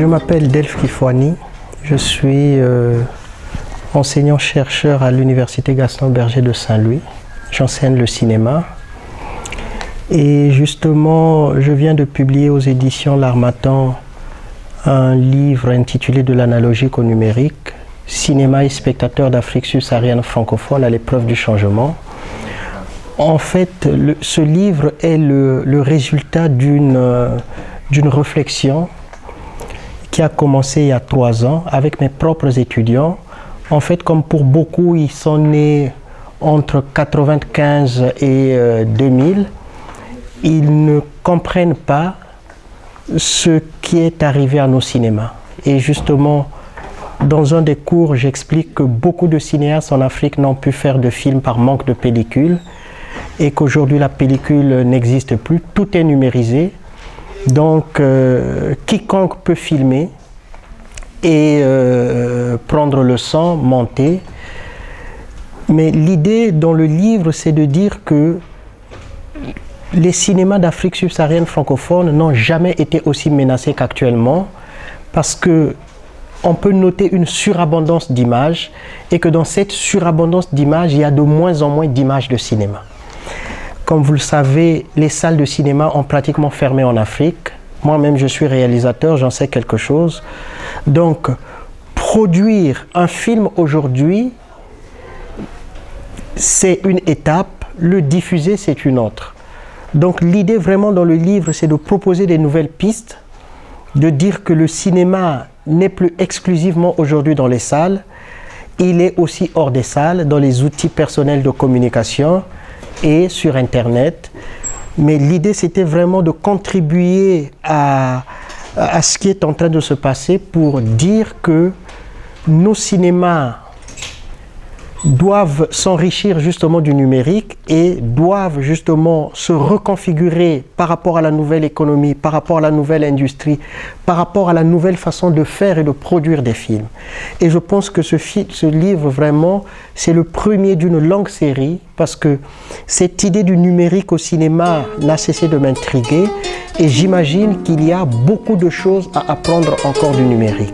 Je m'appelle Delph Kifwani, je suis enseignant-chercheur à l'Université Gaston Berger de Saint-Louis. J'enseigne le cinéma. Et justement, je viens de publier aux éditions L'Harmattan un livre intitulé De l'analogique au numérique, cinéma et spectateurs d'Afrique subsaharienne francophone à l'épreuve du changement. En fait, ce livre est le résultat d'une réflexion qui a commencé il y a 3 ans avec mes propres étudiants. En fait, comme pour beaucoup, ils sont nés entre 1995 et 2000. Ils ne comprennent pas ce qui est arrivé à nos cinémas. Et justement, dans un des cours, j'explique que beaucoup de cinéastes en Afrique n'ont pu faire de films par manque de pellicule et qu'aujourd'hui la pellicule n'existe plus, tout est numérisé. Donc quiconque peut filmer et prendre le son, monter. Mais l'idée dans le livre, c'est de dire que les cinémas d'Afrique subsaharienne francophone n'ont jamais été aussi menacés qu'actuellement, parce que on peut noter une surabondance d'images et que dans cette surabondance d'images, il y a de moins en moins d'images de cinéma. Comme vous le savez, les salles de cinéma ont pratiquement fermé en Afrique. Moi-même, je suis réalisateur, j'en sais quelque chose. Donc, produire un film aujourd'hui, c'est une étape, le diffuser, c'est une autre. Donc l'idée vraiment dans le livre, c'est de proposer des nouvelles pistes, de dire que le cinéma n'est plus exclusivement aujourd'hui dans les salles, il est aussi hors des salles, dans les outils personnels de communication et sur Internet. Mais l'idée, c'était vraiment de contribuer à ce qui est en train de se passer pour dire que nos cinémas doivent s'enrichir justement du numérique et doivent justement se reconfigurer par rapport à la nouvelle économie, par rapport à la nouvelle industrie, par rapport à la nouvelle façon de faire et de produire des films. Et je pense que ce livre vraiment, c'est le premier d'une longue série parce que cette idée du numérique au cinéma n'a cessé de m'intriguer et j'imagine qu'il y a beaucoup de choses à apprendre encore du numérique.